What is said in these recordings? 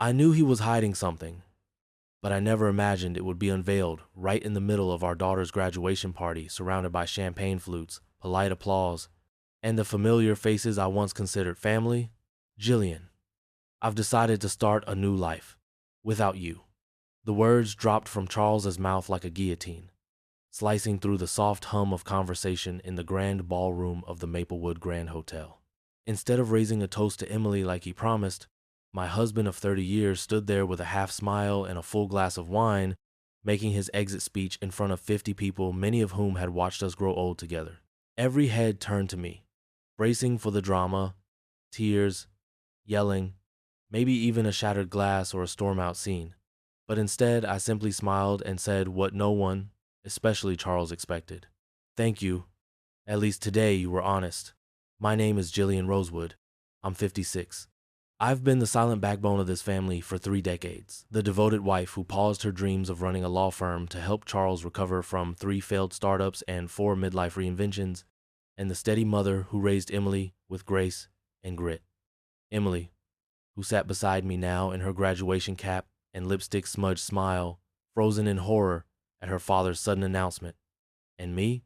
I knew he was hiding something, but I never imagined it would be unveiled right in the middle of our daughter's graduation party, surrounded by champagne flutes, polite applause, and the familiar faces I once considered family. Jillian, I've decided to start a new life. Without you. The words dropped from Charles's mouth like a guillotine, slicing through the soft hum of conversation in the grand ballroom of the Maplewood Grand Hotel. Instead of raising a toast to Emily like he promised, my husband of 30 years stood there with a half smile and a full glass of wine, making his exit speech in front of 50 people, many of whom had watched us grow old together. Every head turned to me, bracing for the drama, tears, yelling, maybe even a shattered glass or a storm-out scene. But instead, I simply smiled and said what no one, especially Charles, expected. Thank you. At least today you were honest. My name is Jillian Rosewood. I'm 56. I've been the silent backbone of this family for 3 decades, the devoted wife who paused her dreams of running a law firm to help Charles recover from 3 failed startups and 4 midlife reinventions, and the steady mother who raised Emily with grace and grit. Emily, who sat beside me now in her graduation cap and lipstick-smudged smile, frozen in horror at her father's sudden announcement. And me?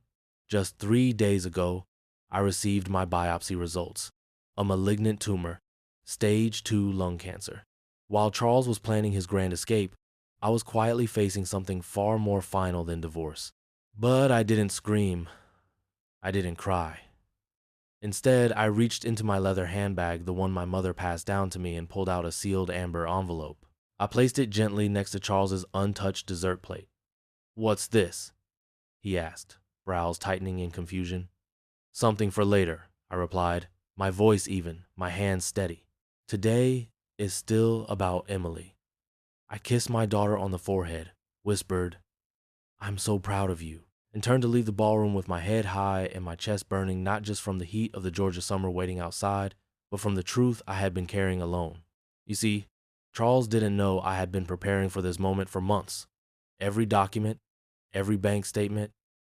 Just 3 days ago, I received my biopsy results. A malignant tumor, stage 2 lung cancer. While Charles was planning his grand escape, I was quietly facing something far more final than divorce. But I didn't scream. I didn't cry. Instead, I reached into my leather handbag, the one my mother passed down to me, and pulled out a sealed amber envelope. I placed it gently next to Charles's untouched dessert plate. "What's this?" he asked, brows tightening in confusion. "Something for later," I replied, my voice even, my hands steady. "Today is still about Emily." I kissed my daughter on the forehead, whispered, "I'm so proud of you," and turned to leave the ballroom with my head high and my chest burning, not just from the heat of the Georgia summer waiting outside, but from the truth I had been carrying alone. You see, Charles didn't know I had been preparing for this moment for months. Every document, every bank statement,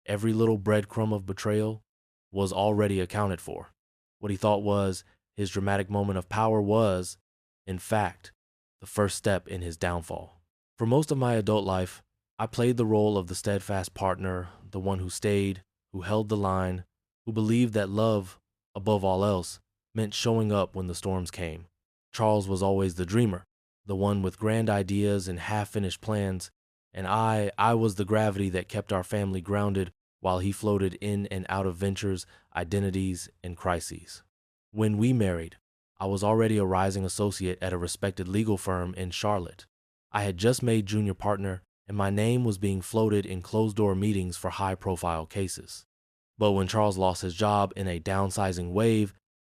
every little breadcrumb of betrayal was already accounted for. What he thought was his dramatic moment of power was, in fact, the first step in his downfall. For most of my adult life, I played the role of the steadfast partner, the one who stayed, who held the line, who believed that love, above all else, meant showing up when the storms came. Charles was always the dreamer, the one with grand ideas and half-finished plans, and I was the gravity that kept our family grounded while he floated in and out of ventures, identities, and crises. When we married, I was already a rising associate at a respected legal firm in Charlotte. I had just made junior partner, and my name was being floated in closed-door meetings for high-profile cases. But when Charles lost his job in a downsizing wave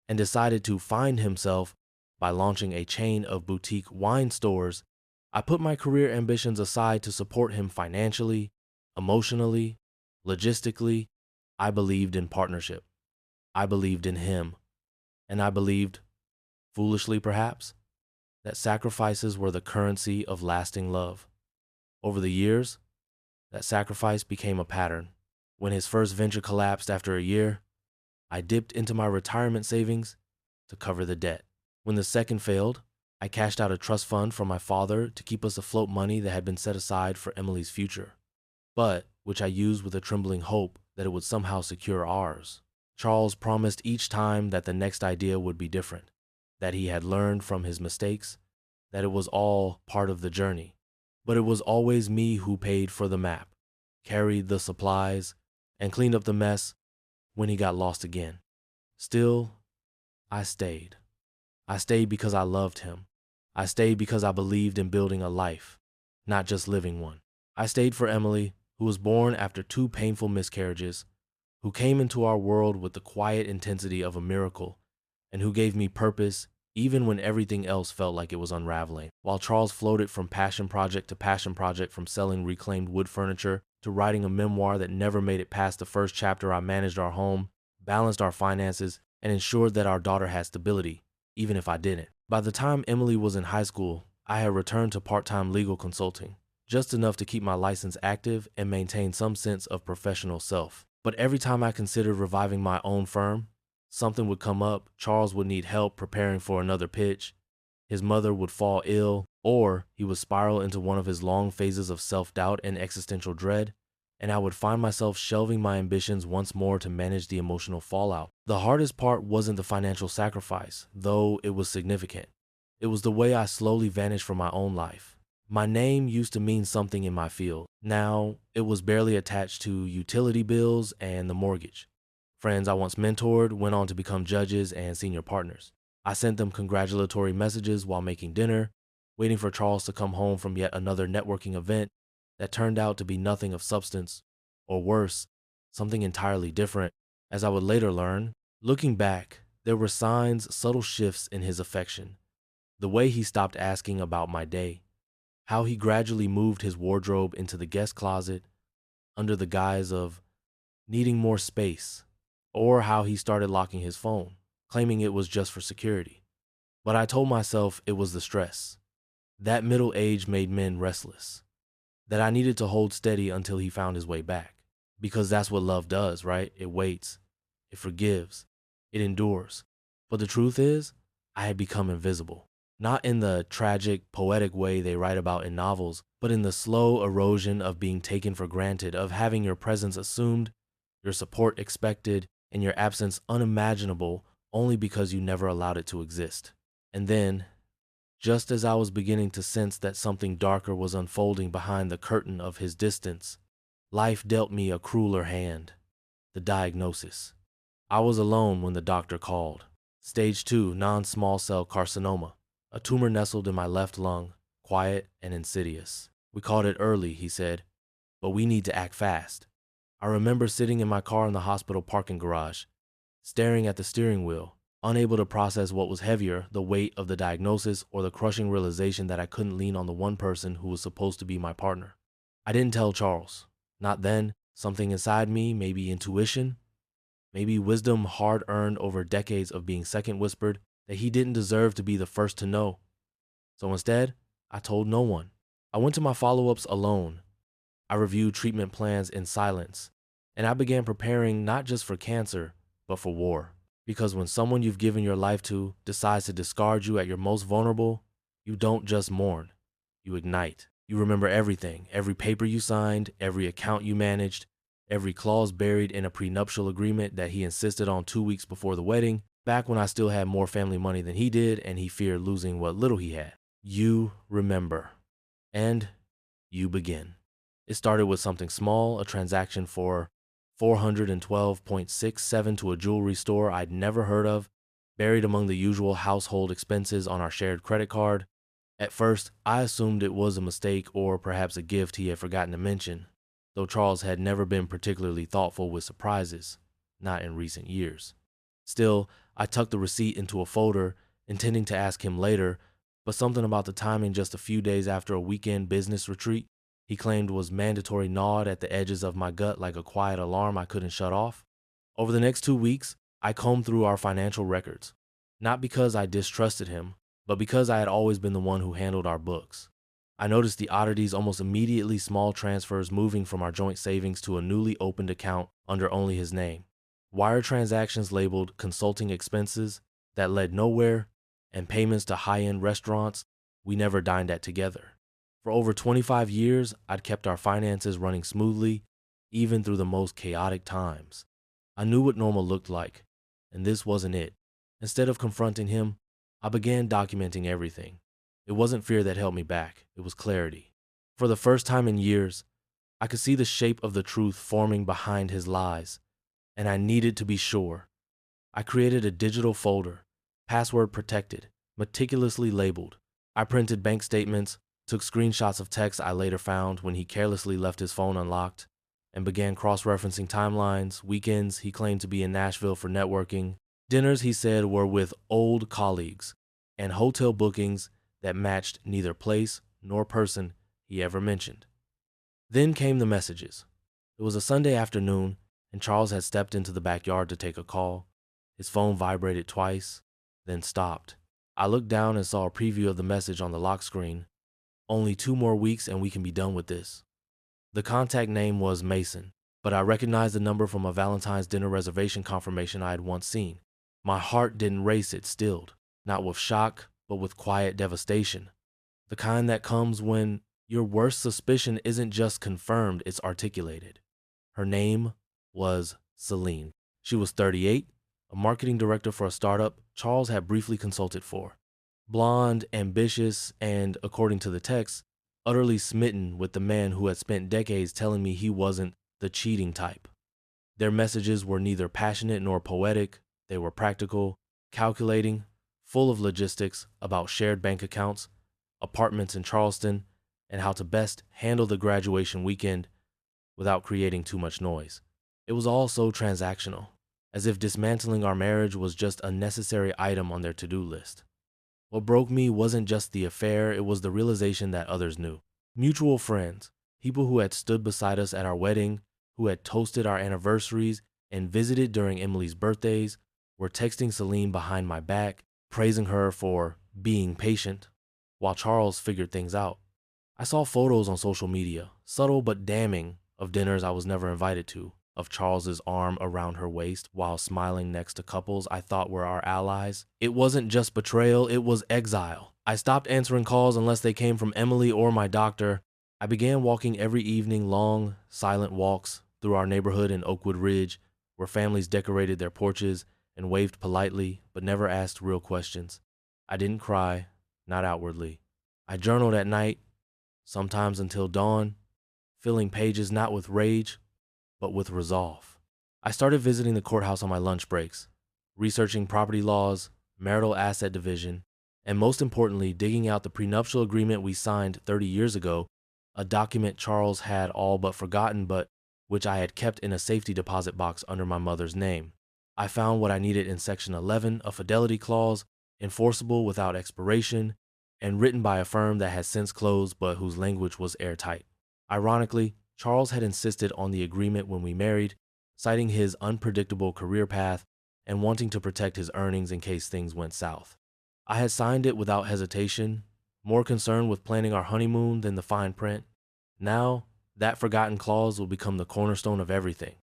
and decided to find himself by launching a chain of boutique wine stores, I put my career ambitions aside to support him financially, emotionally, logistically. I believed in partnership. I believed in him. And I believed, foolishly perhaps, that sacrifices were the currency of lasting love. Over the years, that sacrifice became a pattern. When his first venture collapsed after a year, I dipped into my retirement savings to cover the debt. When the second failed, I cashed out a trust fund from my father to keep us afloat, money that had been set aside for Emily's future, but which I used with a trembling hope that it would somehow secure ours. Charles promised each time that the next idea would be different, that he had learned from his mistakes, that it was all part of the journey. But it was always me who paid for the map, carried the supplies, and cleaned up the mess when he got lost again. Still, I stayed. I stayed because I loved him. I stayed because I believed in building a life, not just living one. I stayed for Emily, who was born after 2 painful miscarriages, who came into our world with the quiet intensity of a miracle, and who gave me purpose even when everything else felt like it was unraveling. While Charles floated from passion project to passion project, from selling reclaimed wood furniture to writing a memoir that never made it past the first chapter, I managed our home, balanced our finances, and ensured that our daughter had stability, even if I didn't. By the time Emily was in high school, I had returned to part-time legal consulting, just enough to keep my license active and maintain some sense of professional self. But every time I considered reviving my own firm, something would come up. Charles would need help preparing for another pitch. his mother would fall ill, or he would spiral into one of his long phases of self-doubt and existential dread, and I would find myself shelving my ambitions once more to manage the emotional fallout. The hardest part wasn't the financial sacrifice, though it was significant. It was the way I slowly vanished from my own life. My name used to mean something in my field. Now, it was barely attached to utility bills and the mortgage. Friends I once mentored went on to become judges and senior partners. I sent them congratulatory messages while making dinner, waiting for Charles to come home from yet another networking event that turned out to be nothing of substance, or worse, something entirely different. As I would later learn, looking back, there were signs, subtle shifts in his affection. The way he stopped asking about my day, how he gradually moved his wardrobe into the guest closet under the guise of needing more space, or how he started locking his phone, claiming it was just for security. But I told myself it was the stress. That middle age made men restless, that I needed to hold steady until he found his way back. Because that's what love does, right? It waits, it forgives, it endures. But the truth is, I had become invisible. Not in the tragic, poetic way they write about in novels, but in the slow erosion of being taken for granted, of having your presence assumed, your support expected, and your absence unimaginable only because you never allowed it to exist. And then, just as I was beginning to sense that something darker was unfolding behind the curtain of his distance, life dealt me a crueler hand. The diagnosis. I was alone when the doctor called. Stage 2 non-small cell carcinoma. A tumor nestled in my left lung, quiet and insidious. We caught it early, he said, but we need to act fast. I remember sitting in my car in the hospital parking garage, staring at the steering wheel, unable to process what was heavier, the weight of the diagnosis or the crushing realization that I couldn't lean on the one person who was supposed to be my partner. I didn't tell Charles. Not then. Something inside me, maybe intuition, maybe wisdom hard-earned over decades of being second whispered, that he didn't deserve to be the first to know. So instead, I told no one. I went to my follow-ups alone. I reviewed treatment plans in silence, and I began preparing not just for cancer, but for war. Because when someone you've given your life to decides to discard you at your most vulnerable, you don't just mourn, you ignite. You remember everything, every paper you signed, every account you managed, every clause buried in a prenuptial agreement that he insisted on 2 weeks before the wedding, back when I still had more family money than he did and he feared losing what little he had. You remember. And you begin. It started with something small, a transaction for $412.67 to a jewelry store I'd never heard of, buried among the usual household expenses on our shared credit card. At first, I assumed it was a mistake or perhaps a gift he had forgotten to mention, though Charles had never been particularly thoughtful with surprises, not in recent years. Still, I tucked the receipt into a folder, intending to ask him later, but something about the timing just a few days after a weekend business retreat he claimed was mandatory gnawed at the edges of my gut like a quiet alarm I couldn't shut off. Over the next 2 weeks, I combed through our financial records, not because I distrusted him, but because I had always been the one who handled our books. I noticed the oddities almost immediately, small transfers moving from our joint savings to a newly opened account under only his name. Wire transactions labeled consulting expenses that led nowhere, and payments to high-end restaurants we never dined at together. For over 25 years, I'd kept our finances running smoothly, even through the most chaotic times. I knew what normal looked like, and this wasn't it. Instead of confronting him, I began documenting everything. It wasn't fear that held me back, it was clarity. For the first time in years, I could see the shape of the truth forming behind his lies, and I needed to be sure. I created a digital folder, password protected, meticulously labeled. I printed bank statements, took screenshots of texts I later found when he carelessly left his phone unlocked, and began cross-referencing timelines, weekends he claimed to be in Nashville for networking, dinners he said were with old colleagues, and hotel bookings that matched neither place nor person he ever mentioned. Then came the messages. It was a Sunday afternoon, and Charles had stepped into the backyard to take a call. His phone vibrated twice, then stopped. I looked down and saw a preview of the message on the lock screen. Only 2 more weeks and we can be done with this. The contact name was Mason, but I recognized the number from a Valentine's dinner reservation confirmation I had once seen. My heart didn't race, it stilled, not with shock, but with quiet devastation. The kind that comes when your worst suspicion isn't just confirmed, it's articulated. Her name was Celine. She was 38, a marketing director for a startup Charles had briefly consulted for. Blonde, ambitious, and, according to the text, utterly smitten with the man who had spent decades telling me he wasn't the cheating type. Their messages were neither passionate nor poetic. They were practical, calculating, full of logistics about shared bank accounts, apartments in Charleston, and how to best handle the graduation weekend without creating too much noise. It was all so transactional, as if dismantling our marriage was just a necessary item on their to-do list. What broke me wasn't just the affair, it was the realization that others knew. Mutual friends, people who had stood beside us at our wedding, who had toasted our anniversaries and visited during Emily's birthdays, were texting Celine behind my back, praising her for being patient, while Charles figured things out. I saw photos on social media, subtle but damning, of dinners I was never invited to, of Charles's arm around her waist while smiling next to couples I thought were our allies. It wasn't just betrayal, it was exile. I stopped answering calls unless they came from Emily or my doctor. I began walking every evening, long, silent walks through our neighborhood in Oakwood Ridge, where families decorated their porches and waved politely but never asked real questions. I didn't cry, not outwardly. I journaled at night, sometimes until dawn, filling pages not with rage, but with resolve. I started visiting the courthouse on my lunch breaks, researching property laws, marital asset division, and most importantly, digging out the prenuptial agreement we signed 30 years ago, a document Charles had all but forgotten, but which I had kept in a safety deposit box under my mother's name. I found what I needed in Section 11, a fidelity clause, enforceable without expiration, and written by a firm that has since closed but whose language was airtight. Ironically, Charles had insisted on the agreement when we married, citing his unpredictable career path and wanting to protect his earnings in case things went south. I had signed it without hesitation, more concerned with planning our honeymoon than the fine print. Now, that forgotten clause will become the cornerstone of everything.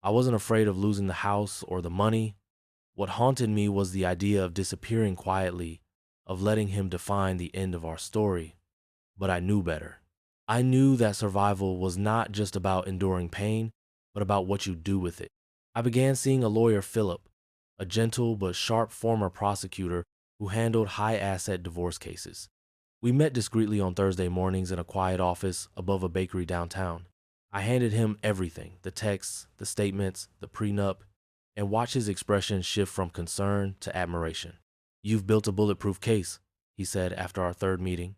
I wasn't afraid of losing the house or the money. What haunted me was the idea of disappearing quietly, of letting him define the end of our story. But I knew better. I knew that survival was not just about enduring pain, but about what you do with it. I began seeing a lawyer, Philip, a gentle but sharp former prosecutor who handled high-asset divorce cases. We met discreetly on Thursday mornings in a quiet office above a bakery downtown. I handed him everything, the texts, the statements, the prenup, and watched his expression shift from concern to admiration. "You've built a bulletproof case," he said after our third meeting.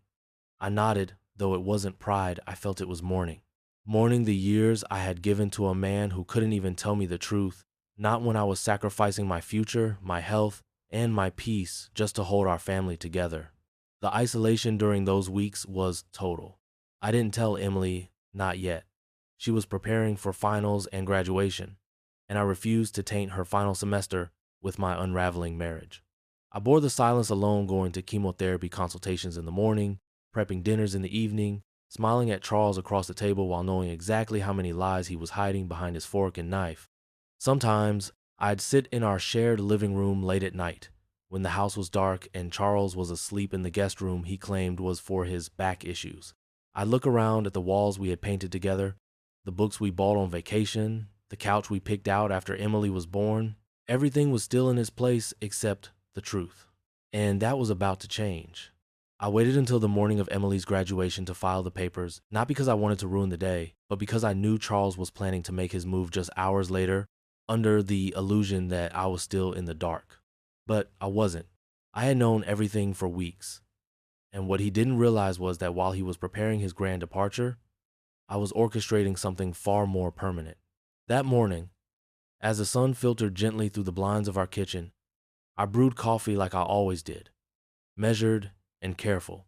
I nodded, though it wasn't pride, I felt it was mourning. Mourning the years I had given to a man who couldn't even tell me the truth, not when I was sacrificing my future, my health, and my peace just to hold our family together. The isolation during those weeks was total. I didn't tell Emily, not yet. She was preparing for finals and graduation, and I refused to taint her final semester with my unraveling marriage. I bore the silence alone, going to chemotherapy consultations in the morning, prepping dinners in the evening, smiling at Charles across the table while knowing exactly how many lies he was hiding behind his fork and knife. Sometimes I'd sit in our shared living room late at night, when the house was dark and Charles was asleep in the guest room he claimed was for his back issues. I'd look around at the walls we had painted together, the books we bought on vacation, the couch we picked out after Emily was born. Everything was still in its place except the truth. And that was about to change. I waited until the morning of Emily's graduation to file the papers, not because I wanted to ruin the day, but because I knew Charles was planning to make his move just hours later, under the illusion that I was still in the dark. But I wasn't. I had known everything for weeks. And what he didn't realize was that while he was preparing his grand departure, I was orchestrating something far more permanent. That morning, as the sun filtered gently through the blinds of our kitchen, I brewed coffee like I always did, measured and careful,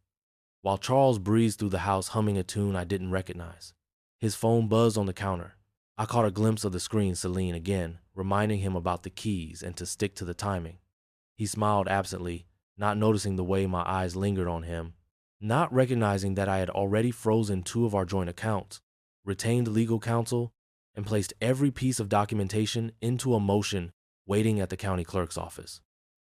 while Charles breezed through the house humming a tune I didn't recognize. His phone buzzed on the counter. I caught a glimpse of the screen, Celine again, reminding him about the keys and to stick to the timing. He smiled absently, not noticing the way my eyes lingered on him, not recognizing that I had already frozen 2 of our joint accounts, retained legal counsel, and placed every piece of documentation into a motion waiting at the county clerk's office.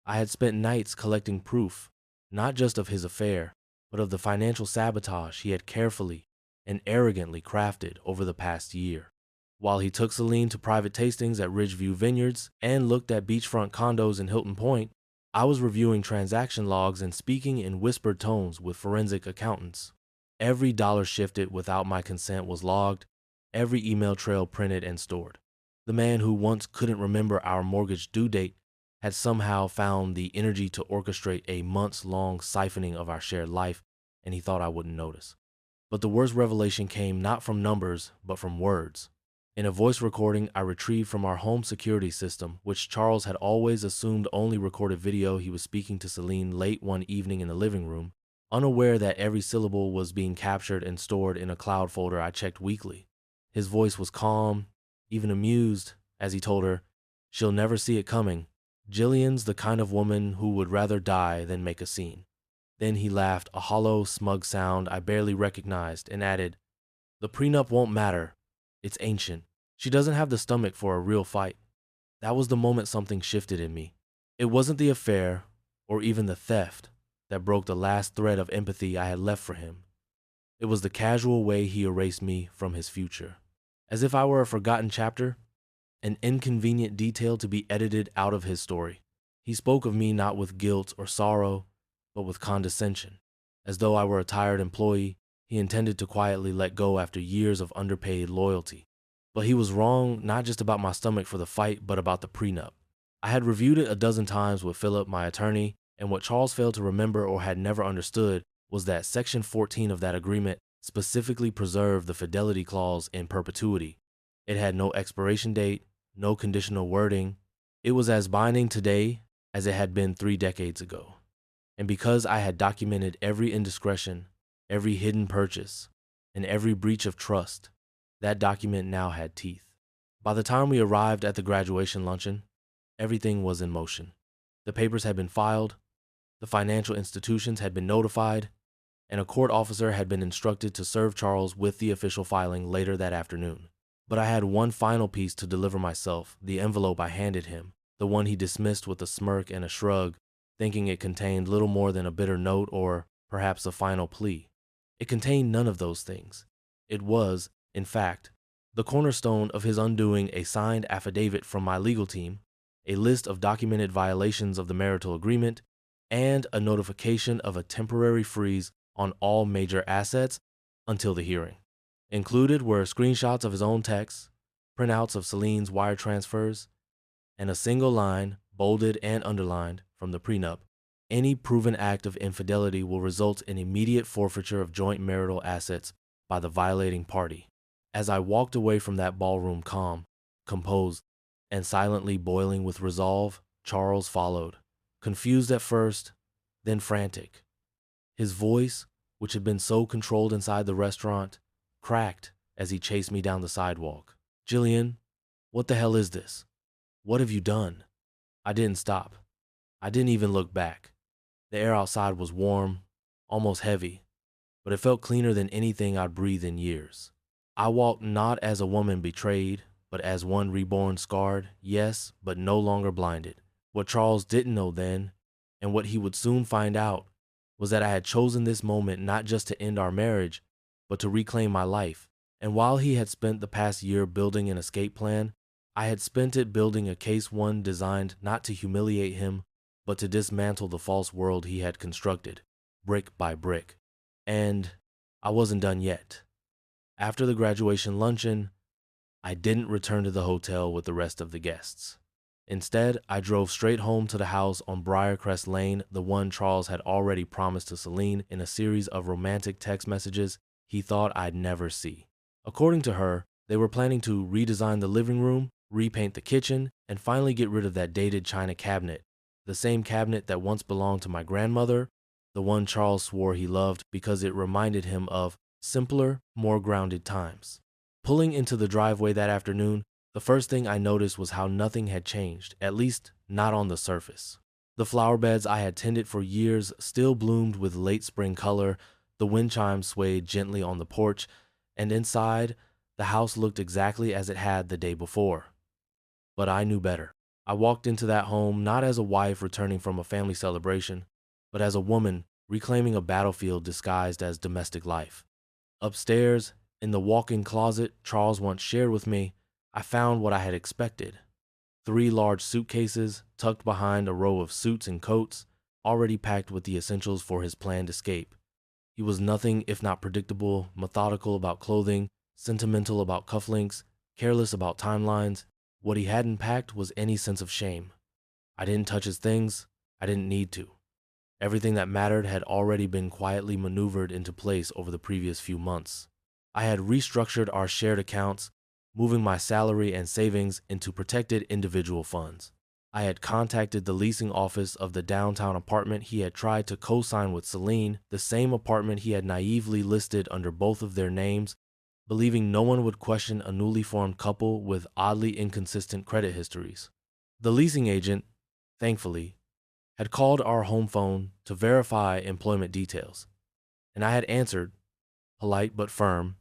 I had spent nights collecting proof, not just of his affair, but of the financial sabotage he had carefully and arrogantly crafted over the past year. While he took Celine to private tastings at Ridgeview Vineyards and looked at beachfront condos in Hilton Point, I was reviewing transaction logs and speaking in whispered tones with forensic accountants. Every dollar shifted without my consent was logged, every email trail printed and stored. The man who once couldn't remember our mortgage due date had somehow found the energy to orchestrate a months-long siphoning of our shared life, and he thought I wouldn't notice. But the worst revelation came not from numbers, but from words. In a voice recording I retrieved from our home security system, which Charles had always assumed only recorded video, he was speaking to Celine late one evening in the living room, unaware that every syllable was being captured and stored in a cloud folder I checked weekly. His voice was calm, even amused, as he told her, "She'll never see it coming. Jillian's the kind of woman who would rather die than make a scene." Then he laughed, a hollow, smug sound I barely recognized, and added, "The prenup won't matter. It's ancient. She doesn't have the stomach for a real fight." That was the moment something shifted in me. It wasn't the affair, or even the theft, that broke the last thread of empathy I had left for him. It was the casual way he erased me from his future. As if I were a forgotten chapter, an inconvenient detail to be edited out of his story. He spoke of me not with guilt or sorrow, but with condescension. As though I were a tired employee he intended to quietly let go after years of underpaid loyalty. But he was wrong, not just about my stomach for the fight, but about the prenup. I had reviewed it a dozen times with Philip, my attorney, and what Charles failed to remember or had never understood was that Section 14 of that agreement specifically preserved the fidelity clause in perpetuity. It had no expiration date, no conditional wording. It was as binding today as it had been 3 decades ago. And because I had documented every indiscretion, every hidden purchase, and every breach of trust, that document now had teeth. By the time we arrived at the graduation luncheon, everything was in motion. The papers had been filed, the financial institutions had been notified, and a court officer had been instructed to serve Charles with the official filing later that afternoon. But I had one final piece to deliver myself, the envelope I handed him, the one he dismissed with a smirk and a shrug, thinking it contained little more than a bitter note or perhaps a final plea. It contained none of those things. It was, in fact, the cornerstone of his undoing a signed affidavit from my legal team, a list of documented violations of the marital agreement, and a notification of a temporary freeze on all major assets until the hearing. Included were screenshots of his own texts, printouts of Celine's wire transfers, and a single line, bolded and underlined, from the prenup. Any proven act of infidelity will result in immediate forfeiture of joint marital assets by the violating party. As I walked away from that ballroom calm, composed, and silently boiling with resolve, Charles followed, confused at first, then frantic. His voice, which had been so controlled inside the restaurant, cracked as he chased me down the sidewalk. "Jillian, what the hell is this? What have you done?" I didn't stop. I didn't even look back. The air outside was warm, almost heavy, but it felt cleaner than anything I'd breathed in years. I walked not as a woman betrayed, but as one reborn, scarred, yes, but no longer blinded. What Charles didn't know then, and what he would soon find out, was that I had chosen this moment not just to end our marriage, but to reclaim my life. And while he had spent the past year building an escape plan, I had spent it building a case one designed not to humiliate him, but to dismantle the false world he had constructed, brick by brick. And I wasn't done yet. After the graduation luncheon, I didn't return to the hotel with the rest of the guests. Instead, I drove straight home to the house on Briarcrest Lane, the one Charles had already promised to Celine in a series of romantic text messages he thought I'd never see. According to her, they were planning to redesign the living room, repaint the kitchen, and finally get rid of that dated china cabinet, the same cabinet that once belonged to my grandmother, the one Charles swore he loved because it reminded him of simpler, more grounded times. Pulling into the driveway that afternoon, the first thing I noticed was how nothing had changed, at least not on the surface. The flower beds I had tended for years still bloomed with late spring color, the wind chimes swayed gently on the porch, and inside, the house looked exactly as it had the day before. But I knew better. I walked into that home not as a wife returning from a family celebration, but as a woman reclaiming a battlefield disguised as domestic life. Upstairs, in the walk-in closet Charles once shared with me, I found what I had expected. 3 large suitcases tucked behind a row of suits and coats, already packed with the essentials for his planned escape. He was nothing if not predictable, methodical about clothing, sentimental about cufflinks, careless about timelines. What he hadn't packed was any sense of shame. I didn't touch his things. I didn't need to. Everything that mattered had already been quietly maneuvered into place over the previous few months. I had restructured our shared accounts, moving my salary and savings into protected individual funds. I had contacted the leasing office of the downtown apartment he had tried to co-sign with Celine, the same apartment he had naively listed under both of their names, believing no one would question a newly formed couple with oddly inconsistent credit histories. The leasing agent, thankfully, had called our home phone to verify employment details, and I had answered, polite but firm,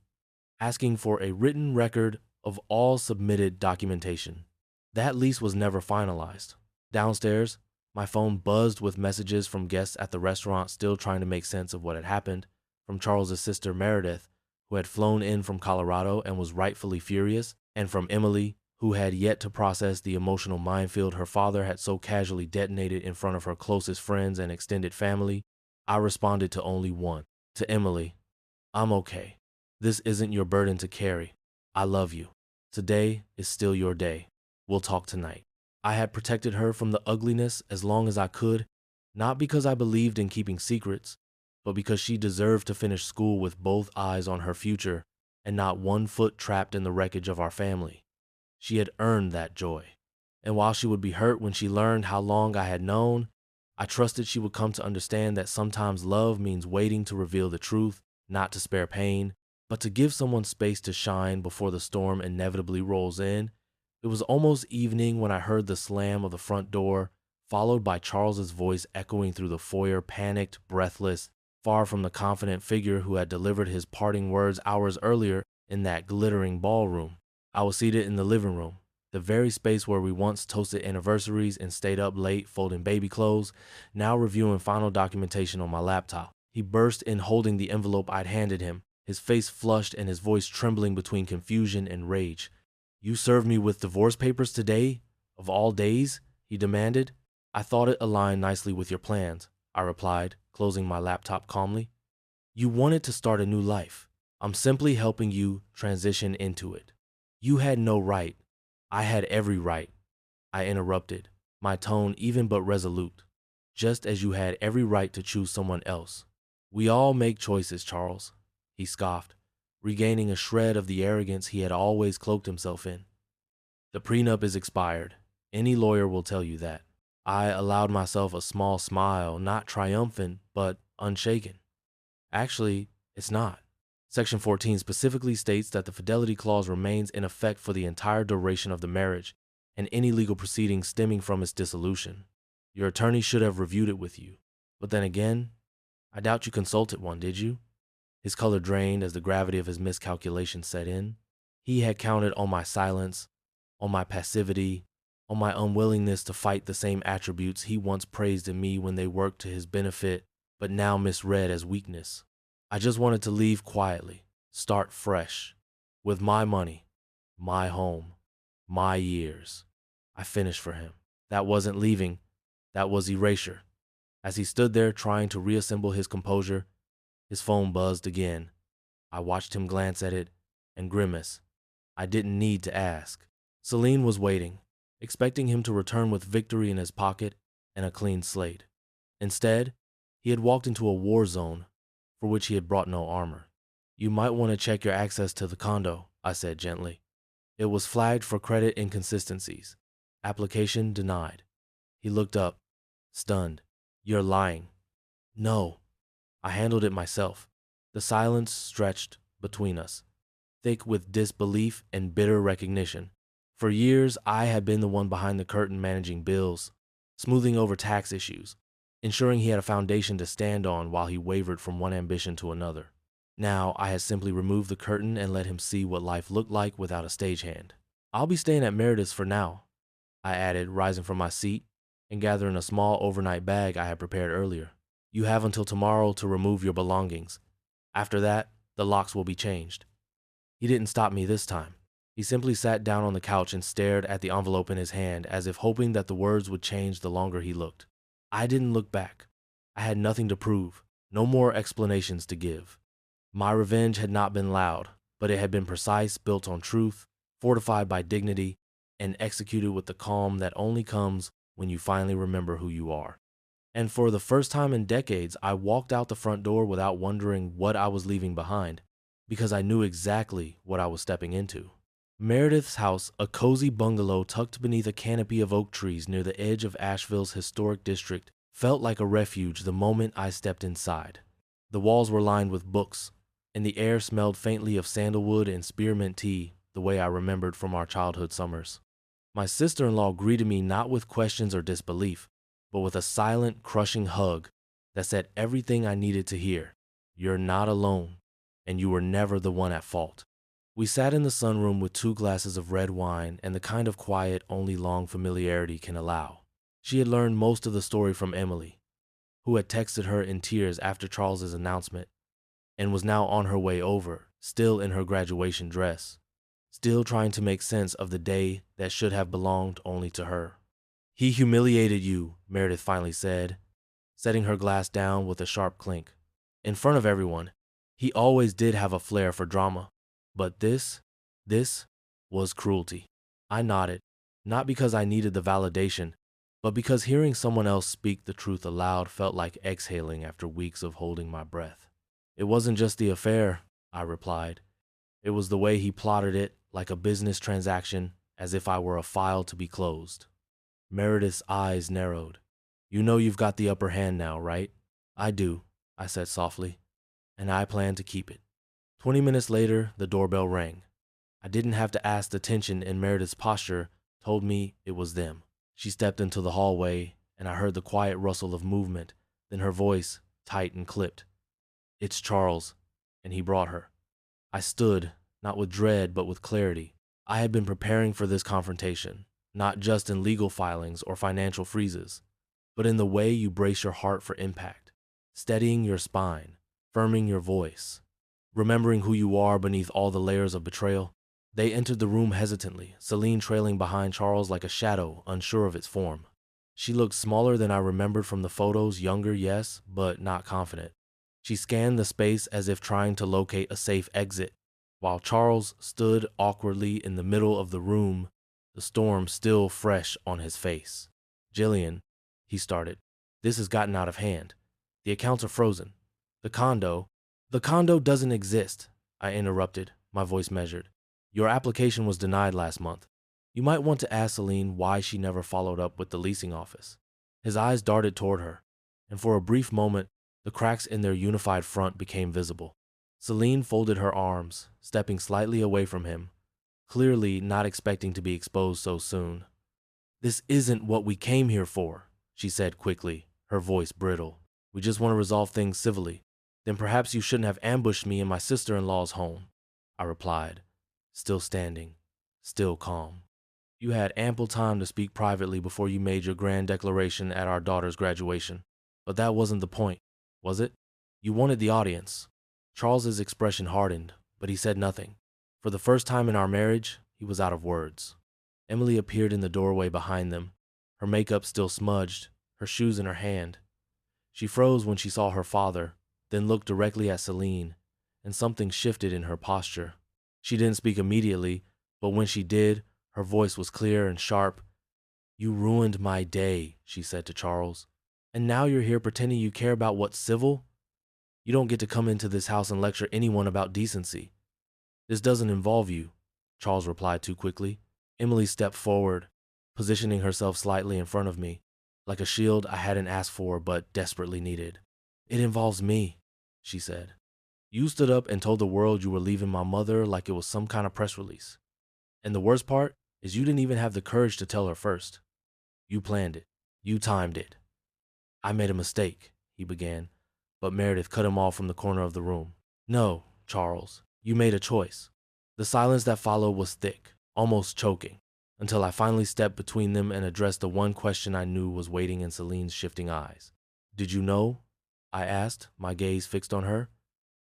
asking for a written record of all submitted documentation. That lease was never finalized. Downstairs, my phone buzzed with messages from guests at the restaurant still trying to make sense of what had happened, from Charles's sister Meredith, who had flown in from Colorado and was rightfully furious, and from Emily, who had yet to process the emotional minefield her father had so casually detonated in front of her closest friends and extended family. I responded to only one. To Emily, I'm okay. This isn't your burden to carry. I love you. Today is still your day. We'll talk tonight. I had protected her from the ugliness as long as I could, not because I believed in keeping secrets, but because she deserved to finish school with both eyes on her future and not one foot trapped in the wreckage of our family. She had earned that joy. And while she would be hurt when she learned how long I had known, I trusted she would come to understand that sometimes love means waiting to reveal the truth, not to spare pain, but to give someone space to shine before the storm inevitably rolls in. It was almost evening when I heard the slam of the front door, followed by Charles's voice echoing through the foyer, panicked, breathless, far from the confident figure who had delivered his parting words hours earlier in that glittering ballroom. I was seated in the living room, the very space where we once toasted anniversaries and stayed up late folding baby clothes, now reviewing final documentation on my laptop. He burst in holding the envelope I'd handed him, his face flushed and his voice trembling between confusion and rage. You served me with divorce papers today? Of all days? He demanded. I thought it aligned nicely with your plans, I replied, closing my laptop calmly. You wanted to start a new life. I'm simply helping you transition into it. You had no right. I had every right. I interrupted, my tone even but resolute. Just as you had every right to choose someone else. We all make choices, Charles, he scoffed, regaining a shred of the arrogance he had always cloaked himself in. The prenup is expired. Any lawyer will tell you that. I allowed myself a small smile, not triumphant, but unshaken. Actually, it's not. Section 14 specifically states that the fidelity clause remains in effect for the entire duration of the marriage and any legal proceedings stemming from its dissolution. Your attorney should have reviewed it with you. But then again, I doubt you consulted one, did you? His color drained as the gravity of his miscalculation set in. He had counted on my silence, on my passivity, on my unwillingness to fight the same attributes he once praised in me when they worked to his benefit, but now misread as weakness. I just wanted to leave quietly, start fresh, with my money, my home, my years. I finished for him. That wasn't leaving, that was erasure. As he stood there trying to reassemble his composure, his phone buzzed again. I watched him glance at it and grimace. I didn't need to ask. Celine was waiting, expecting him to return with victory in his pocket and a clean slate. Instead, he had walked into a war zone for which he had brought no armor. You might want to check your access to the condo, I said gently. It was flagged for credit inconsistencies. Application denied. He looked up, stunned. You're lying. No. I handled it myself. The silence stretched between us, thick with disbelief and bitter recognition. For years, I had been the one behind the curtain managing bills, smoothing over tax issues, ensuring he had a foundation to stand on while he wavered from one ambition to another. Now, I had simply removed the curtain and let him see what life looked like without a stagehand. I'll be staying at Meredith's for now, I added, rising from my seat and gathering a small overnight bag I had prepared earlier. You have until tomorrow to remove your belongings. After that, the locks will be changed." He didn't stop me this time. He simply sat down on the couch and stared at the envelope in his hand as if hoping that the words would change the longer he looked. I didn't look back. I had nothing to prove, no more explanations to give. My revenge had not been loud, but it had been precise, built on truth, fortified by dignity, and executed with the calm that only comes when you finally remember who you are. And for the first time in decades, I walked out the front door without wondering what I was leaving behind, because I knew exactly what I was stepping into. Meredith's house, a cozy bungalow tucked beneath a canopy of oak trees near the edge of Asheville's historic district, felt like a refuge the moment I stepped inside. The walls were lined with books, and the air smelled faintly of sandalwood and spearmint tea, the way I remembered from our childhood summers. My sister-in-law greeted me not with questions or disbelief, but with a silent, crushing hug that said everything I needed to hear. "You're not alone, and you were never the one at fault." We sat in the sunroom with 2 glasses of red wine and the kind of quiet only long familiarity can allow. She had learned most of the story from Emily, who had texted her in tears after Charles's announcement, and was now on her way over, still in her graduation dress, still trying to make sense of the day that should have belonged only to her. "He humiliated you," Meredith finally said, setting her glass down with a sharp clink. "In front of everyone. He always did have a flair for drama. But this was cruelty." I nodded, not because I needed the validation, but because hearing someone else speak the truth aloud felt like exhaling after weeks of holding my breath. "It wasn't just the affair," I replied. "It was the way he plotted it, like a business transaction, as if I were a file to be closed." Meredith's eyes narrowed. "You know you've got the upper hand now, right?" "I do," I said softly, "and I plan to keep it." 20 minutes later, the doorbell rang. I didn't have to ask. The tension in Meredith's posture told me it was them. She stepped into the hallway, and I heard the quiet rustle of movement, then her voice, tight and clipped. "It's Charles," and he brought her. I stood, not with dread, but with clarity. I had been preparing for this confrontation, not just in legal filings or financial freezes, but in the way you brace your heart for impact, steadying your spine, firming your voice, remembering who you are beneath all the layers of betrayal. They entered the room hesitantly, Celine trailing behind Charles like a shadow, unsure of its form. She looked smaller than I remembered from the photos, younger, yes, but not confident. She scanned the space as if trying to locate a safe exit, while Charles stood awkwardly in the middle of the room, the storm still fresh on his face. "Jillian," he started, "this has gotten out of hand. The accounts are frozen. The condo doesn't exist," I interrupted, my voice measured. "Your application was denied last month. You might want to ask Celine why she never followed up with the leasing office." His eyes darted toward her, and for a brief moment, the cracks in their unified front became visible. Celine folded her arms, stepping slightly away from him, clearly not expecting to be exposed so soon. "This isn't what we came here for," she said quickly, her voice brittle. "We just want to resolve things civilly." "Then perhaps you shouldn't have ambushed me in my sister-in-law's home," I replied, still standing, still calm. "You had ample time to speak privately before you made your grand declaration at our daughter's graduation. But that wasn't the point, was it? You wanted the audience." Charles's expression hardened, but he said nothing. For the first time in our marriage, he was out of words. Emily appeared in the doorway behind them, her makeup still smudged, her shoes in her hand. She froze when she saw her father, then looked directly at Celine, and something shifted in her posture. She didn't speak immediately, but when she did, her voice was clear and sharp. "You ruined my day," she said to Charles. "And now you're here pretending you care about what's civil? You don't get to come into this house and lecture anyone about decency." "This doesn't involve you," Charles replied too quickly. Emily stepped forward, positioning herself slightly in front of me, like a shield I hadn't asked for but desperately needed. "It involves me," she said. "You stood up and told the world you were leaving my mother like it was some kind of press release. And the worst part is you didn't even have the courage to tell her first. You planned it. You timed it." "I made a mistake," he began, but Meredith cut him off from the corner of the room. "No, Charles, you made a choice." The silence that followed was thick, almost choking, until I finally stepped between them and addressed the one question I knew was waiting in Celine's shifting eyes. "Did you know?" I asked, my gaze fixed on her.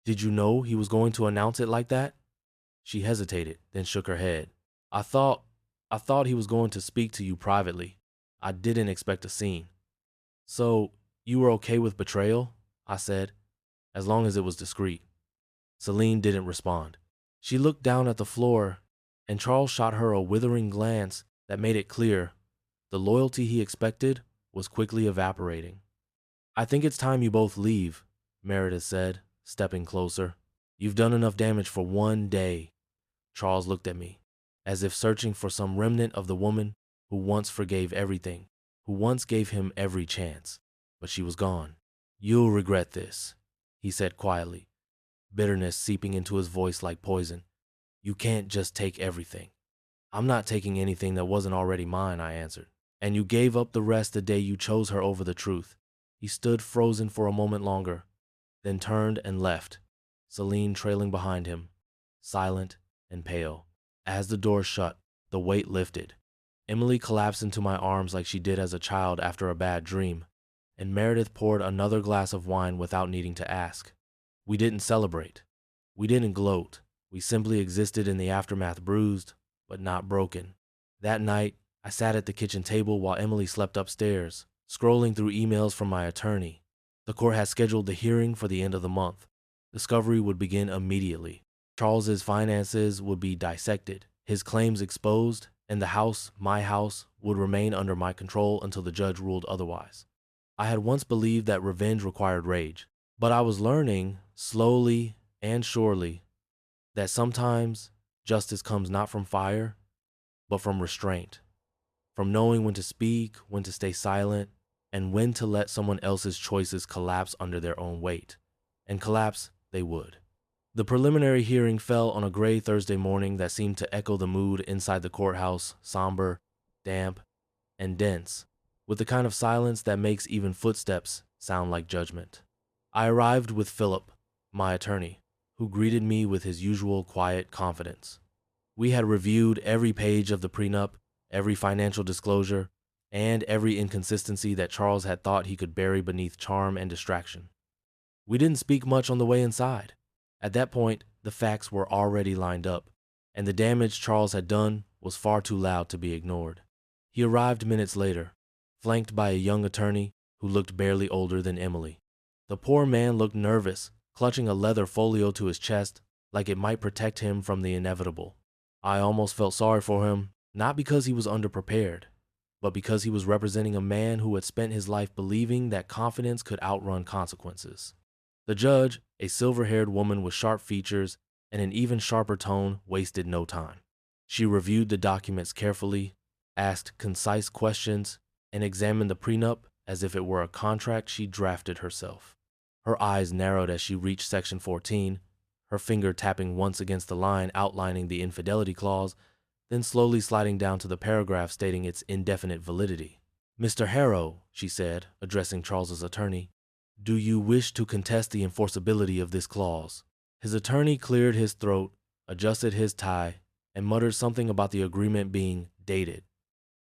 Did you know he was going to announce it like that? She hesitated, then shook her head. I thought he was going to speak to you privately. I didn't expect a scene. So, you were okay with betrayal? I said, as long as it was discreet. Celine didn't respond. She looked down at the floor, and Charles shot her a withering glance that made it clear the loyalty he expected was quickly evaporating. I think it's time you both leave, Meredith said, stepping closer. You've done enough damage for one day. Charles looked at me, as if searching for some remnant of the woman who once forgave everything, who once gave him every chance. But she was gone. You'll regret this, he said quietly, bitterness seeping into his voice like poison. You can't just take everything. I'm not taking anything that wasn't already mine, I answered. And you gave up the rest the day you chose her over the truth. He stood frozen for a moment longer, then turned and left, Celine trailing behind him, silent and pale. As the door shut, the weight lifted. Emily collapsed into my arms like she did as a child after a bad dream, and Meredith poured another glass of wine without needing to ask. We didn't celebrate. We didn't gloat. We simply existed in the aftermath, bruised, but not broken. That night, I sat at the kitchen table while Emily slept upstairs, scrolling through emails from my attorney. The court had scheduled the hearing for the end of the month. Discovery would begin immediately. Charles's finances would be dissected, his claims exposed, and the house, my house, would remain under my control until the judge ruled otherwise. I had once believed that revenge required rage, but I was learning, slowly and surely, that sometimes justice comes not from fire, but from restraint, from knowing when to speak, when to stay silent, and when to let someone else's choices collapse under their own weight. And collapse they would. The preliminary hearing fell on a gray Thursday morning that seemed to echo the mood inside the courthouse, somber, damp, and dense, with the kind of silence that makes even footsteps sound like judgment. I arrived with Philip, my attorney, who greeted me with his usual quiet confidence. We had reviewed every page of the prenup, every financial disclosure, and every inconsistency that Charles had thought he could bury beneath charm and distraction. We didn't speak much on the way inside. At that point, the facts were already lined up, and the damage Charles had done was far too loud to be ignored. He arrived minutes later, flanked by a young attorney who looked barely older than Emily. The poor man looked nervous, clutching a leather folio to his chest like it might protect him from the inevitable. I almost felt sorry for him, not because he was underprepared, but because he was representing a man who had spent his life believing that confidence could outrun consequences. The judge, a silver-haired woman with sharp features and an even sharper tone, wasted no time. She reviewed the documents carefully, asked concise questions, and examined the prenup as if it were a contract she drafted herself. Her eyes narrowed as she reached Section 14, her finger tapping once against the line outlining the infidelity clause, then slowly sliding down to the paragraph stating its indefinite validity. Mr. Harrow, she said, addressing Charles's attorney, do you wish to contest the enforceability of this clause? His attorney cleared his throat, adjusted his tie, and muttered something about the agreement being dated.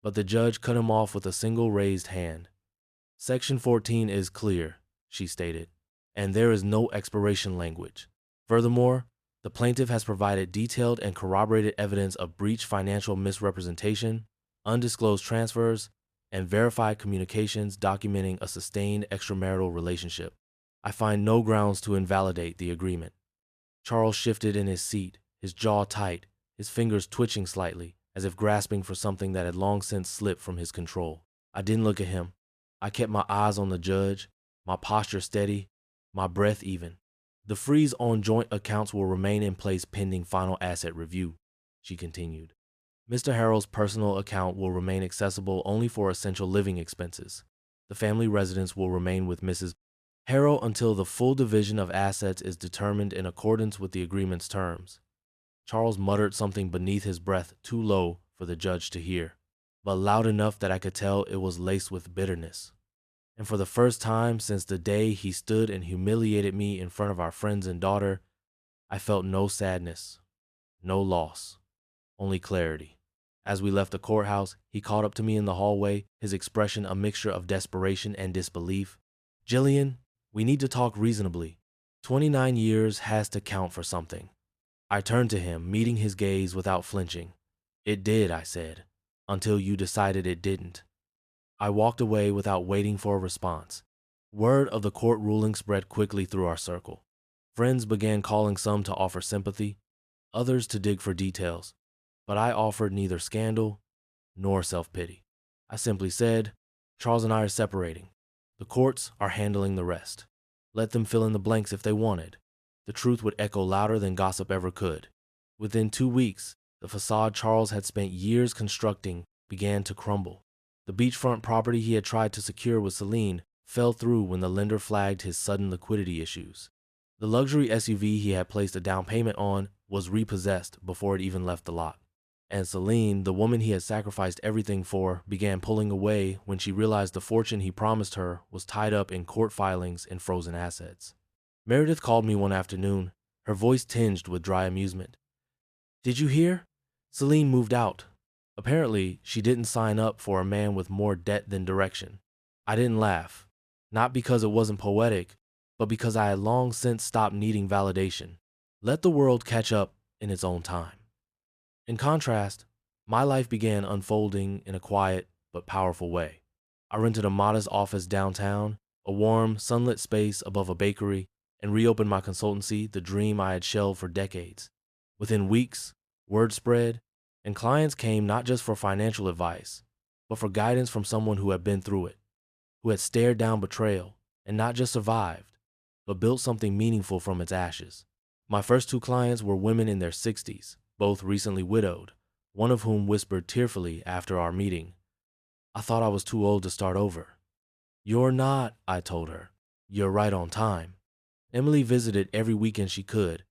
But the judge cut him off with a single raised hand. Section 14 is clear, she stated, and there is no expiration language. Furthermore, the plaintiff has provided detailed and corroborated evidence of breach financial misrepresentation, undisclosed transfers, and verified communications documenting a sustained extramarital relationship. I find no grounds to invalidate the agreement. Charles shifted in his seat, his jaw tight, his fingers twitching slightly, as if grasping for something that had long since slipped from his control. I didn't look at him. I kept my eyes on the judge, my posture steady, my breath even. The freeze on joint accounts will remain in place pending final asset review, she continued. Mr. Harrow's personal account will remain accessible only for essential living expenses. The family residence will remain with Mrs. Harrow until the full division of assets is determined in accordance with the agreement's terms. Charles muttered something beneath his breath too low for the judge to hear, but loud enough that I could tell it was laced with bitterness. And for the first time since the day he stood and humiliated me in front of our friends and daughter, I felt no sadness, no loss, only clarity. As we left the courthouse, he called up to me in the hallway, his expression a mixture of desperation and disbelief. Jillian, We need to talk reasonably. 29 years has to count for something. I turned to him, meeting his gaze without flinching. It did, I said, until you decided it didn't. I walked away without waiting for a response. Word of the court ruling spread quickly through our circle. Friends began calling, some to offer sympathy, others to dig for details, but I offered neither scandal nor self-pity. I simply said, Charles and I are separating. The courts are handling the rest. Let them fill in the blanks if they wanted. The truth would echo louder than gossip ever could. Within 2 weeks, the facade Charles had spent years constructing began to crumble. The beachfront property he had tried to secure with Celine fell through when the lender flagged his sudden liquidity issues. The luxury SUV he had placed a down payment on was repossessed before it even left the lot. And Celine, the woman he had sacrificed everything for, began pulling away when she realized the fortune he promised her was tied up in court filings and frozen assets. Meredith called me one afternoon, her voice tinged with dry amusement. Did you hear? Celine moved out. Apparently, she didn't sign up for a man with more debt than direction. I didn't laugh, not because it wasn't poetic, but because I had long since stopped needing validation. Let the world catch up in its own time. In contrast, my life began unfolding in a quiet but powerful way. I rented a modest office downtown, a warm, sunlit space above a bakery, and reopened my consultancy, the dream I had shelved for decades. Within weeks, word spread, and clients came not just for financial advice, but for guidance from someone who had been through it, who had stared down betrayal and not just survived, but built something meaningful from its ashes. My first 2 clients were women in their 60s, both recently widowed, one of whom whispered tearfully after our meeting, I thought I was too old to start over. You're not, I told her. You're right on time. Emily visited every weekend she could,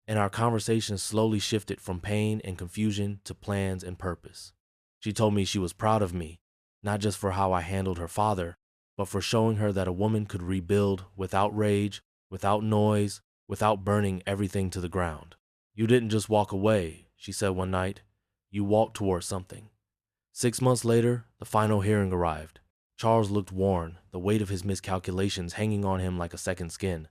and our conversation slowly shifted from pain and confusion to plans and purpose. She told me she was proud of me, not just for how I handled her father, but for showing her that a woman could rebuild without rage, without noise, without burning everything to the ground. You didn't just walk away, she said one night. You walked towards something. 6 months later, the final hearing arrived. Charles looked worn, the weight of his miscalculations hanging on him like a second skin.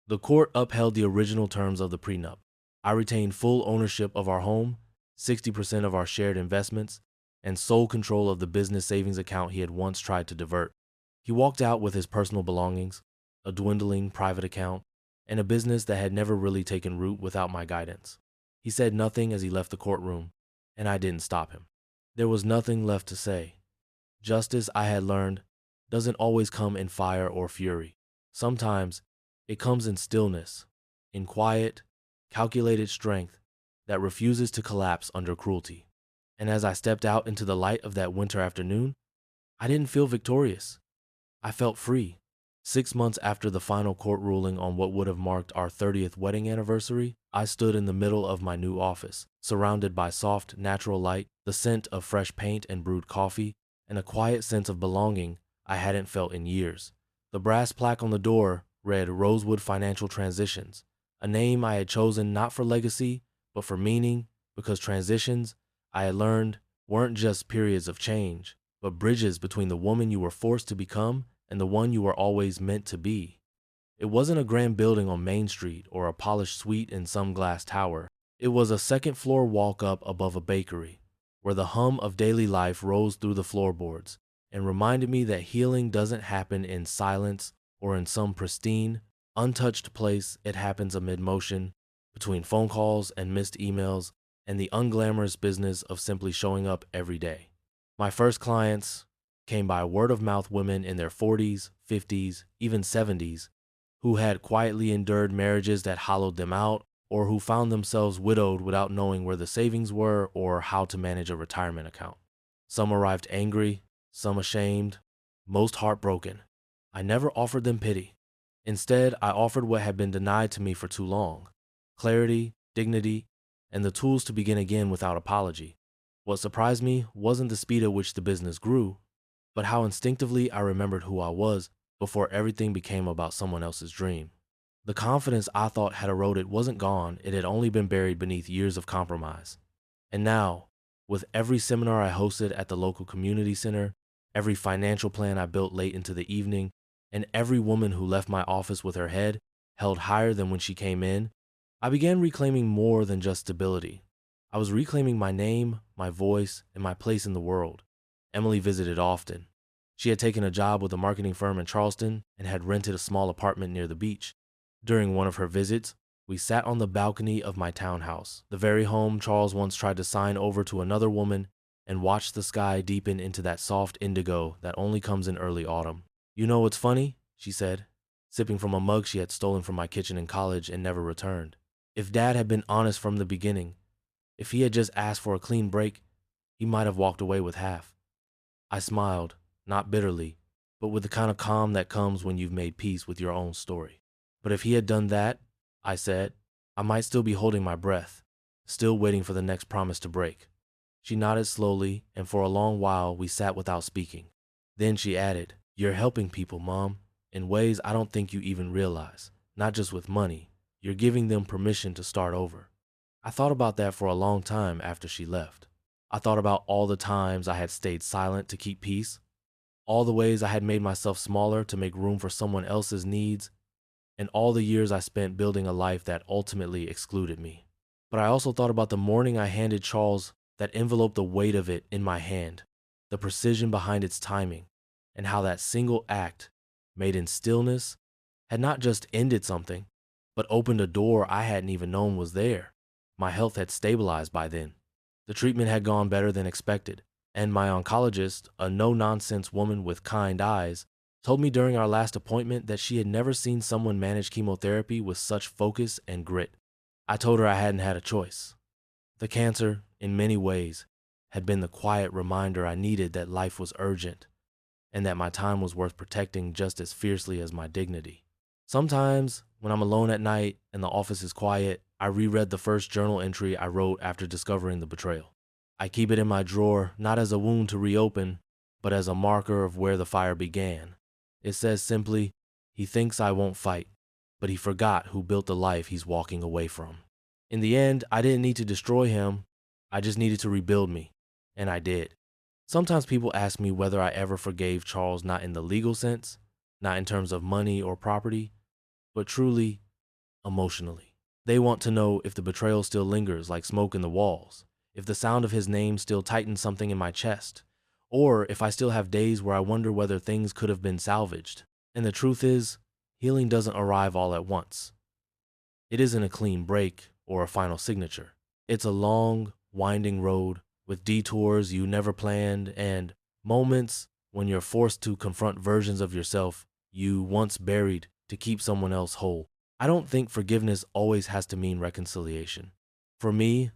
The court upheld the original terms of the prenup. I retained full ownership of our home, 60% of our shared investments, and sole control of the business savings account he had once tried to divert. He walked out with his personal belongings, a dwindling private account, and a business that had never really taken root without my guidance. He said nothing as he left the courtroom, and I didn't stop him. There was nothing left to say. Justice, I had learned, doesn't always come in fire or fury. Sometimes it comes in stillness, in quiet, calculated strength that refuses to collapse under cruelty. And as I stepped out into the light of that winter afternoon, I didn't feel victorious. I felt free. 6 months after the final court ruling on what would have marked our 30th wedding anniversary, I stood in the middle of my new office, surrounded by soft, natural light, the scent of fresh paint and brewed coffee, and a quiet sense of belonging I hadn't felt in years. The brass plaque on the door read Rosewood Financial Transitions, a name I had chosen not for legacy, but for meaning, because transitions, I had learned, weren't just periods of change, but bridges between the woman you were forced to become and the one you were always meant to be. It wasn't a grand building on Main Street or a polished suite in some glass tower. It was a second-floor walk-up above a bakery, where the hum of daily life rose through the floorboards and reminded me that healing doesn't happen in silence or in some pristine, untouched place. It happens amid motion, between phone calls and missed emails, and the unglamorous business of simply showing up every day. My first clients came by word-of-mouth women in their 40s, 50s, even 70s, who had quietly endured marriages that hollowed them out, or who found themselves widowed without knowing where the savings were or how to manage a retirement account. Some arrived angry, some ashamed, most heartbroken. I never offered them pity. Instead, I offered what had been denied to me for too long: clarity, dignity, and the tools to begin again without apology. What surprised me wasn't the speed at which the business grew, but how instinctively I remembered who I was before everything became about someone else's dream. The confidence I thought had eroded wasn't gone, it had only been buried beneath years of compromise. And now, with every seminar I hosted at the local community center, every financial plan I built late into the evening, and every woman who left my office with her head held higher than when she came in, I began reclaiming more than just stability. I was reclaiming my name, my voice, and my place in the world. Emily visited often. She had taken a job with a marketing firm in Charleston and had rented a small apartment near the beach. During one of her visits, we sat on the balcony of my townhouse, the very home Charles once tried to sign over to another woman, and watched the sky deepen into that soft indigo that only comes in early autumn. "You know what's funny?" she said, sipping from a mug she had stolen from my kitchen in college and never returned. "If Dad had been honest from the beginning, if he had just asked for a clean break, he might have walked away with half." I smiled, not bitterly, but with the kind of calm that comes when you've made peace with your own story. "But if he had done that," I said, "I might still be holding my breath, still waiting for the next promise to break." She nodded slowly, and for a long while we sat without speaking. Then she added, "You're helping people, Mom, in ways I don't think you even realize. Not just with money. You're giving them permission to start over." I thought about that for a long time after she left. I thought about all the times I had stayed silent to keep peace, all the ways I had made myself smaller to make room for someone else's needs, and all the years I spent building a life that ultimately excluded me. But I also thought about the morning I handed Charles that envelope, the weight of it in my hand, the precision behind its timing, and how that single act, made in stillness, had not just ended something, but opened a door I hadn't even known was there. My health had stabilized by then. The treatment had gone better than expected, and my oncologist, a no-nonsense woman with kind eyes, told me during our last appointment that she had never seen someone manage chemotherapy with such focus and grit. I told her I hadn't had a choice. The cancer, in many ways, had been the quiet reminder I needed that life was urgent, and that my time was worth protecting just as fiercely as my dignity. Sometimes, when I'm alone at night and the office is quiet, I reread the first journal entry I wrote after discovering the betrayal. I keep it in my drawer, not as a wound to reopen, but as a marker of where the fire began. It says simply, "He thinks I won't fight, but he forgot who built the life he's walking away from." In the end, I didn't need to destroy him. I just needed to rebuild me, and I did. Sometimes people ask me whether I ever forgave Charles, not in the legal sense, not in terms of money or property, but truly, emotionally. They want to know if the betrayal still lingers like smoke in the walls, if the sound of his name still tightens something in my chest, or if I still have days where I wonder whether things could have been salvaged. And the truth is, healing doesn't arrive all at once. It isn't a clean break or a final signature. It's a long, winding road with detours you never planned and moments when you're forced to confront versions of yourself you once buried to keep someone else whole. I don't think forgiveness always has to mean reconciliation. For me,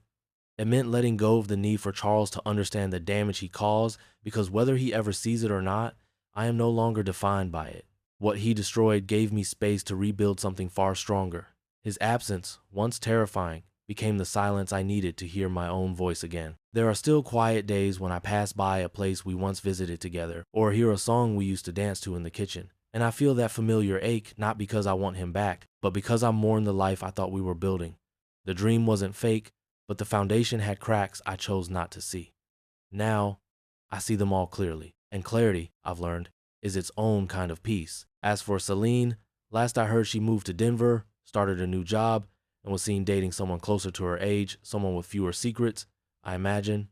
it meant letting go of the need for Charles to understand the damage he caused, because whether he ever sees it or not, I am no longer defined by it. What he destroyed gave me space to rebuild something far stronger. His absence, once terrifying, became the silence I needed to hear my own voice again. There are still quiet days when I pass by a place we once visited together, or hear a song we used to dance to in the kitchen, and I feel that familiar ache, not because I want him back, but because I mourn the life I thought we were building. The dream wasn't fake, but the foundation had cracks I chose not to see. Now, I see them all clearly, and clarity, I've learned, is its own kind of peace. As for Celine, last I heard she moved to Denver, started a new job, and was seen dating someone closer to her age, someone with fewer secrets, I imagine.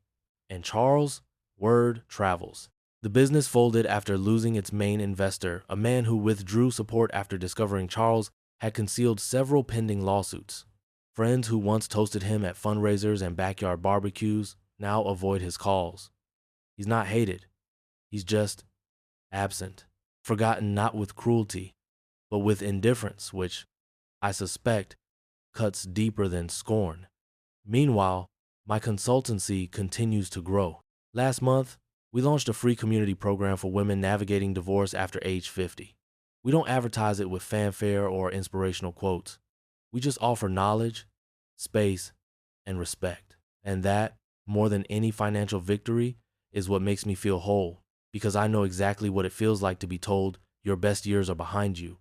And Charles, word travels. The business folded after losing its main investor, a man who withdrew support after discovering Charles had concealed several pending lawsuits. Friends who once toasted him at fundraisers and backyard barbecues now avoid his calls. He's not hated. He's just absent. Forgotten not with cruelty, but with indifference, which, I suspect, cuts deeper than scorn. Meanwhile, my consultancy continues to grow. Last month, we launched a free community program for women navigating divorce after age 50. We don't advertise it with fanfare or inspirational quotes. We just offer knowledge, space, and respect. And that, more than any financial victory, is what makes me feel whole, because I know exactly what it feels like to be told your best years are behind you,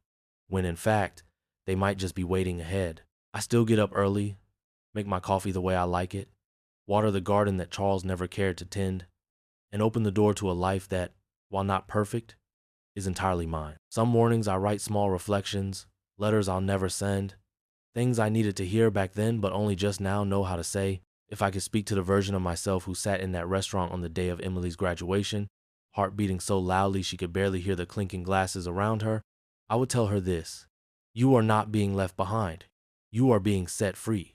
when in fact, they might just be waiting ahead. I still get up early, make my coffee the way I like it, water the garden that Charles never cared to tend, and open the door to a life that, while not perfect, is entirely mine. Some mornings I write small reflections, letters I'll never send, things I needed to hear back then but only just now know how to say. If I could speak to the version of myself who sat in that restaurant on the day of Emily's graduation, heart beating so loudly she could barely hear the clinking glasses around her, I would tell her this: you are not being left behind. You are being set free.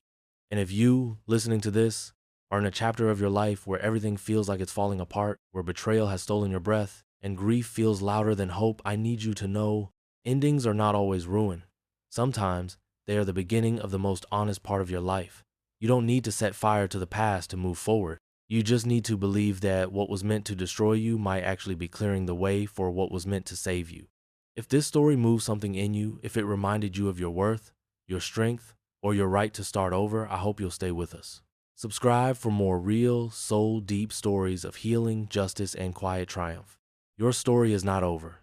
And if you, listening to this, are in a chapter of your life where everything feels like it's falling apart, where betrayal has stolen your breath, and grief feels louder than hope, I need you to know endings are not always ruin. Sometimes they are the beginning of the most honest part of your life. You don't need to set fire to the past to move forward. You just need to believe that what was meant to destroy you might actually be clearing the way for what was meant to save you. If this story moved something in you, if it reminded you of your worth, your strength, or your right to start over, I hope you'll stay with us. Subscribe for more real, soul-deep stories of healing, justice, and quiet triumph. Your story is not over.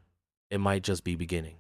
It might just be beginning.